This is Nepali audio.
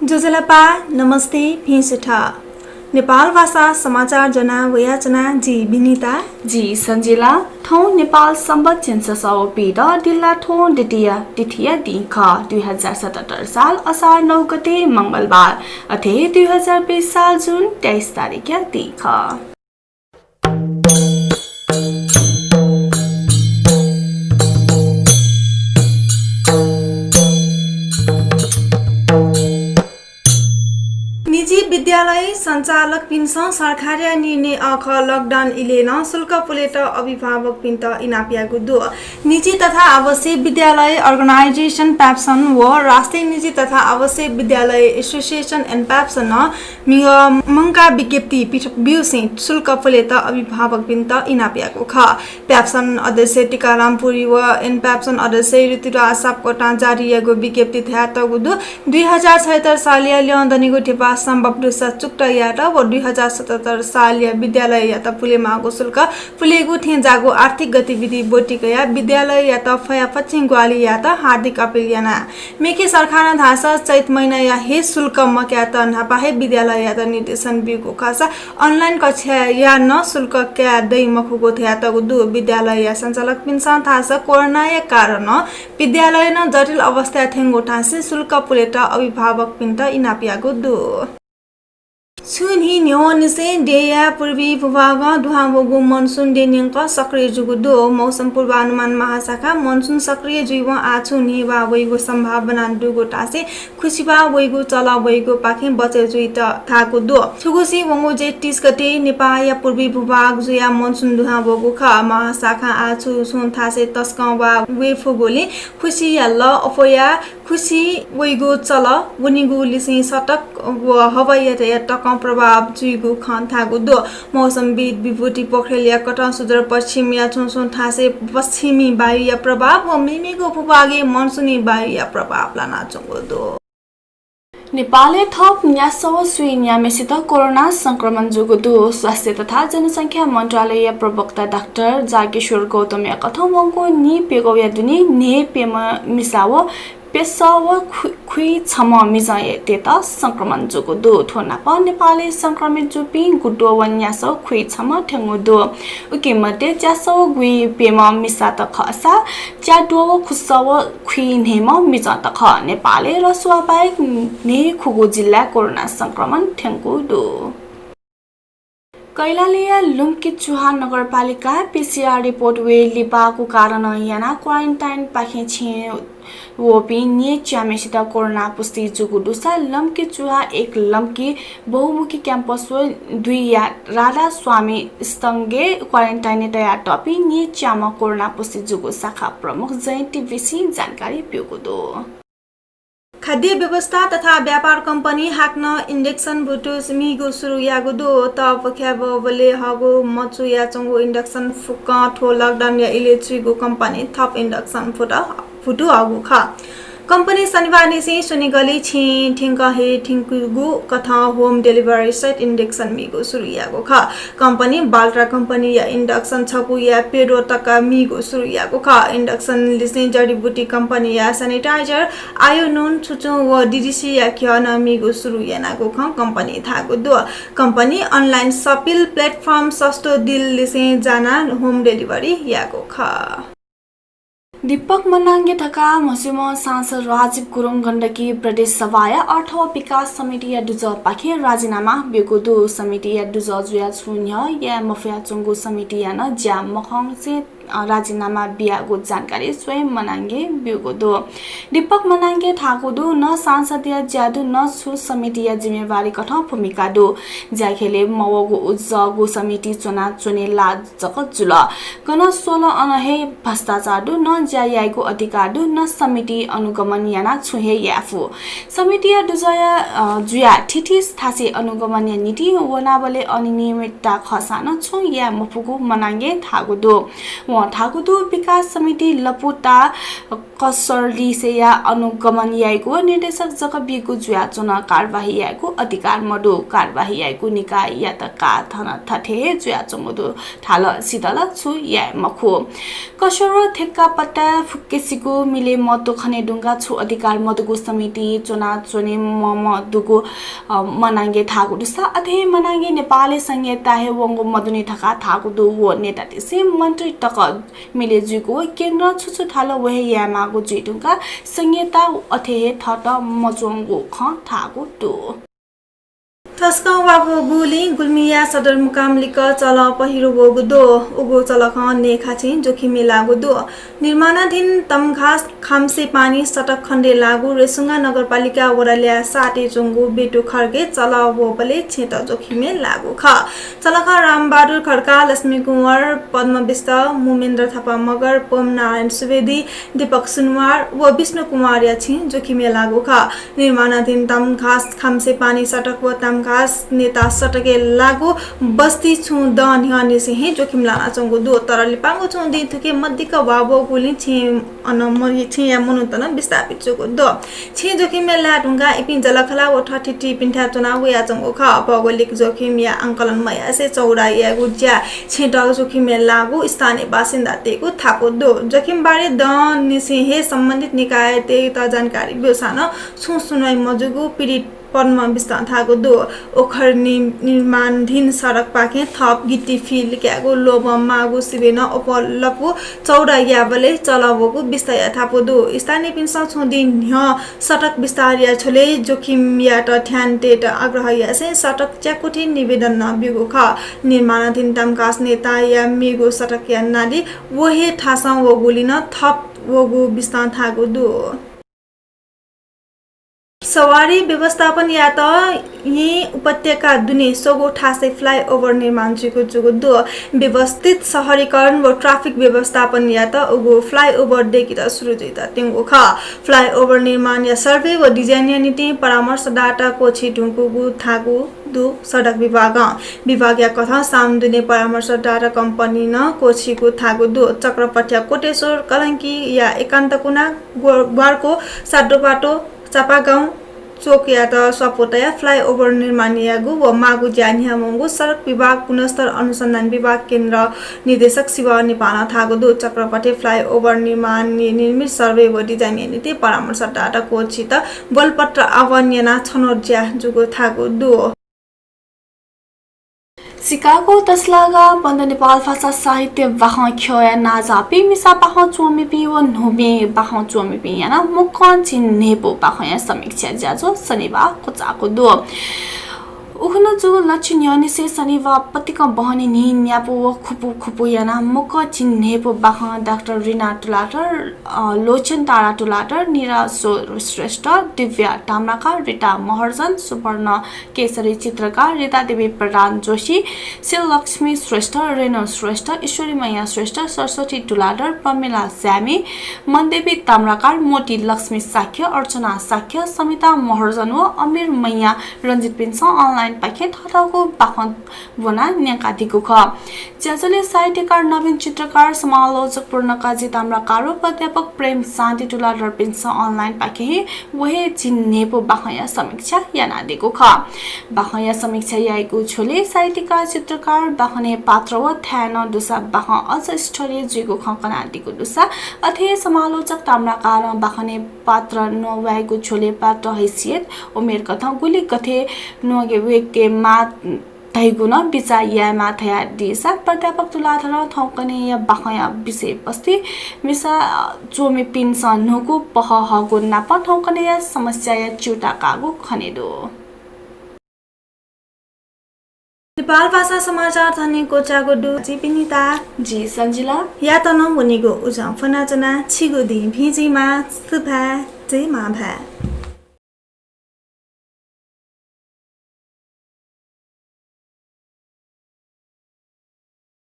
जोजलपा नमस्ते फिंसुठा नेपाल भाषा समाचार जना वयाचना जी विनिता जी संजिला ठौ नेपाल सम्बत छिन्ससौ पिड डिल्ला ठौ डिटिया तिथिया दिख 2077 साल असार 9 गते मंगलबार अथे 2020 साल जुन 23 तारिख दिख निजी विद्यालय सञ्चालक पिन्स सरकारी निर्णय अख लकडाउन इलेन शुल्क पुलेट अभिभावक पिन्त इनापियाको दो निजी तथा आवासीय विद्यालय अर्गनाइजेसन प्याप्सन व राष्ट्रिय निजी तथा आवासीय विद्यालय एसोसिएसन एन्ड प्याप्सन मंका विज्ञप्ति बिउसे शुल्क पुलेट अभिभावक पिन्त इनापियाको ख प्याप्सन अध्यक्ष टीकाराम पुरी व एन प्याप्सन अध्यक्ष ऋतुराज सापकोटा जारीको विज्ञप्ति थ्यातगु 2076 सालिया ल्याउँदनीको ठेपा सम्भव दुसा चुक्ट याता व 2077 साल या विद्यालय याता पुले मागो शुल्क पुलेगु थे जागो आर्थिक गतिविधि बोटिकया विद्यालय याता फया पश्चिम ग्वाली याता हार्दिक अपील याना मेके सरकार धासा चैत महिना या हे शुल्क मक्या त नपाहे विद्यालय याता निर्देशन बिको खासा अनलाइन कक्षा या न शुल्क क्या दै मखुको थे याता दु विद्यालय या सञ्चालक पिन्सन थासा कोरोना या कारण विद्यालय न जटिल अवस्था थेंगो ठासे शुल्क पुलेट अभिभावक पिन्त इनापियाको दु सुनही न्योनिसे डेया पूर्वी भूभाग दुहाबोगु मनसुन डेनियंक सक्रिय जुगुदो मौसम पूर्वानुमान महाशाखा मनसुन सक्रिय जुइव आछु निवा वइगो सम्भावना दुगो टासे खुसिबा वइगो चला वइगो पाखे बचे जुइत थाको दो छुगुसी वंगो जे 30 गते नेपाल या पूर्वी भूभाग जुया मनसुन दुहाबोगु ख महाशाखा आछु सुन थासे तस्कं वा वेफुगोले खुसी या ल अफया खुसी वइगो चल वनिगु लिसि सटक व हवाई यातायात प्रभाव जुइगु खान थागु दो मौसमविद विभूति पोखरेलिया कटा सुदूर पश्चिम या छुनसुन थासे पश्चिमी वायु या प्रभाव व मिमिगो भूभागे मनसुनी वायु या प्रभाव लाना चंगो दो नेपालले थप न्यासो सुइन्यामेसित कोरोना संक्रमण जुगुदु स्वास्थ्य तथा जनसंख्या मन्त्रालय प्रवक्ता डाक्टर जागेश्वर गौतम कथम वंको नि पेगोया दुनी ने पेम मिसाव पेसाव खुइ छम मिजाए तेता संक्रमण जुगु दो थोना प नेपाली संक्रमित जुपी गुडो वन्यासो खुइ छम ठंगु दो उके मध्ये जासो गुइ पेम मिसा त खसा च्याडो खुसव खुइ नेम मिजा त ख नेपाली रसुवा बाहेक ने खुगु जिल्ला कोरोना संक्रमण ठंगु दो कैलालिया लुम्की चुहा नगरपालिका पीसीआर रिपोर्ट वे लिपाको कारण याना क्वारेन्टाइन पाखे छे वोपी ने च्यामेसित कोरोना पुष्टि जुगुडुसा लम्की चुहा एक लम्की बहुमुखी क्याम्पस दुई या राधा स्वामी स्तंगे क्वारेन्टाइन तया टपी ने च्यामा कोरोना पुष्टि जुगु शाखा प्रमुख जयन्ती बेसी जानकारी पिएको दो खाद्य व्यवस्था तथा व्यापार कंपनी हाक्न इंडक्शन भुटुस मिगो सुरु यागो दो तब ख्याबले हगो मचु या चंगो इंडक्शन फुक ठो लकडाउन या इलेक्ट्रिक कंपनी थप इंडक्शन फुटु हगो खा कंपनी शनिबार निसे सुनिगली छि ठिंक हे ठिंकुगु कथा होम डिलीवरी सेट इंडक्शन मिगो सुरु यागो खा कंपनी बाल्ट्रा कंपनी या इंडक्शन छपु या पेडो तका मिगो सुरु यागो खा इंडक्शन लिस्ने जडीबुटी कंपनी या सैनिटाइजर आयो नुन छुचो व डीडीसी या क्यान मिगो सुरु यानागो ख कंपनी थागो दो कंपनी ऑनलाइन शपिल प्लेटफॉर्म सस्तो दिल लिसे जाना होम डिलीवरी यागो खा दीपक मनाङ्गे थका मसिम सांसद राजीव गुरुङ गण्डकी प्रदेश सभाया 8औं विकास समिति या दुज पाखे राजीनामा बेगो दो समिति या दुज जुया छुन्य या मफिया चुंगु समिति या न ज्या मखङ से राजीनामा बियागो जानकारी स्वयं मनाङ्गे बिउगो दो दीपक मनाङ्गे थागो दो न सांसद या ज्यादु न छु समिति या जिम्मेवारी कठ भूमिका दो ज्याखेले मवगो उज्जगो समिति चुना चुने ला जगत जुल कन 16 अनहे भ्रष्टाचार दो न ज्यायाको अधिकार दो न समिति अनुगमन याना छुहे याफु समिति या दुजया जुया ठिठी थासे अनुगमन या नीति वनाबले अनियमितता खसान छु या मफुगो मनाङ्गे थागो दो ठाकुदु विकास समिति लपुटा कसरलिसेया अनुगमन याइको निर्देशक जगबिगु जुयाचुना कारबाही याइको अधिकार मडु कारबाही याइको निकाय यातका थना थठे जुयाचुङदु थाल सिदल छु या मखु कसरो थेक्का पट्टा फुक्केसिको मिले मतो खने डुंगा छु अधिकार मदुगु समिति चुना चुने मम दुगु मनाङ्गे थागु दुसा अथे मनाङ्गे नेपाली संहिता हे वंगु मदुनी ठका थागु दु वो नेता तिसे मन्त्री टक मिले जुगु केन्द्र छुछु थाल वहे यामा गु जुइटुका संहिता अथे थट मचोंगु ख थागु दु थस्काउ बाबु गुली गुल्मिया सदरमुकाम लिक चल पहिरो बोगु दो उगो चल ख नेखा छि जोखिमे लागु दो निर्माणाधीन तमघास खामसे पानी सटक खण्डे लागु रेसुङ्गा नगरपालिका वडाल्या साटे चुङ्गु बेटु खर्गे चल बोबले छेट जोखिमे लागु ख चल ख रामबहादुर खड्का लक्ष्मी कुँवर पद्म विष्ट मुमेन्द्र थापा मगर पम नारायण सुवेदी दीपक सुनवार व विष्णु कुमार या छि जोखिमे लागु ख निर्माणाधीन तमघास खामसे पानी सटक व तमघास नेता सटके लागु बस्ती छु द निहाने से हे जोखिम लाना चंगु दो तरले पांगु छु दि थके मध्यक बाबो गुली छे अनमरि छे या मनुतन विस्थापित चगु दो छे जोखिम ला ढुंगा इपि जलखला व ठठी पिन्ठा चुनाव या चंगु ख भौगोलिक जोखिम या अंकलन मया से चौडा या गुज्या छे द जोखिम लागु स्थानीय बासिन्दा तेको थाको दो जोखिम बारे द निसे हे सम्बन्धित निकाय ते त जानकारी बेसान छु सुनाइ मजुगु पीडित पद्म विस्तार थाको दो ओखर निर्माणधीन सडक पाखे थप गिट्टी फिल क्यागो लोभ मागु सिबेन उपलपु चौडा याबले चलावको विस्तार थापो दो स्थानीय पिन्सा छोदिन ह सडक विस्तार या छोले जोखिम या त ठ्यान टेट आग्रह या से सडक च्याकुठी निवेदन न बिगो ख निर्माणाधीन तमकास नेता या मेगो सडक या नाली वहे ठासा वगुलिन थप वगु विस्तार थाको दो सवारी व्यवस्थापन या त यी उपत्यका दुने सोगो ठासे फ्लाइओभर निर्माण जुगु दो व्यवस्थित शहरीकरण व ट्राफिक व्यवस्थापन या त उगो फ्लाइओभर देखि त सुरु जि त तिंगो ख फ्लाइओभर निर्माण या सर्वे व डिजाइन या नीति परामर्श डाटा कोछि ढुंगु थागु दु सडक विभाग या कथा सामदुने परामर्श डाटा कम्पनी न कोछिको थागु दु चक्रपट्या कोटेश्वर कलंकी या एकान्तकुना ग्वारको साडोपाटो चापागाउँ चोक या त सपोटया फ्लाइओभर निर्माण यागु व मागु ज्यानिया मंगु सडक विभाग गुणस्तर अनुसन्धान विभाग केन्द्र निर्देशक शिव नेपाल थागु दु चक्रपटे फ्लाइओभर निर्माण निर्मित सर्वे व डिजाइन नीति परामर्श डाटा कोचित बलपत्र आवन्यना छनोज्या जुगु थागु दु सिकागो तस्लागा बन्द नेपाल भाषा साहित्य बाह ख्या नाजापि मिसा बाह चोमिपि व नोबे बाह चोमिपि याना मुक्कन चिन्नेपो बाह या समीक्षा ज्याजो शनिबार कोचाको दो उखन जो लक्षण यानी से शनिबार पतिका बहनी नि न्यापो व खुपु याना मुक्क चिन्नेपो बाह डाक्टर रिना टुलाटर लोचन तारा टुलाटर निरा श्रेष्ठ दिव्या ताम्राका रिता महर्जन सुपर्ण केसरी चित्रकार रिता देवी प्रधान जोशी शिल लक्ष्मी श्रेष्ठ रेणु श्रेष्ठ ईश्वरी मैया श्रेष्ठ सरस्वती टुलाटर प्रमिला स्यामी मनदेवी ताम्राकार मोटी लक्ष्मी साख्य अर्चना साख्य समिता महर्जन व अमीर मैया रञ्जित पिन्स अनलाइन पाखे थटाको बाखन बना न्याकादिको ख ज्याजले साहित्यकार नवीन चित्रकार समालोचक पूर्णकाजी ताम्राकार प्राध्यापक प्रेम शान्ति टुलाटर पिन्स अनलाइन पाखे वहे चिन्नेपो बाखया समीक्षा यानादिको ख बाखया समीक्षा याइको छोले साहित्यकार चित्रकार बाखने पात्र व थ्यान दुसा बाख अझ स्तरीय जुगो खकनादिको दुसा अथे समालोचक ताम्राकार बाखने पात्र नवाइको छोले पात्र हैसियत उमेर कथा गुली कथे नगे के मा तैगुन बिचा या माथया दिसा प्राध्यापक तुलाथर थौकने या बाखया विषय बस्ती मिसा चोमे पिन्स नुको पह हगो नाप थौकने या समस्या या चुटा कागो खनेदो नेपाल भाषा समाचार थने कोचाको दु जिपिनिता जी संजिला या त नमुनिगो उजा फनाचना छिगो दि भिजिमा सुभा जय माभा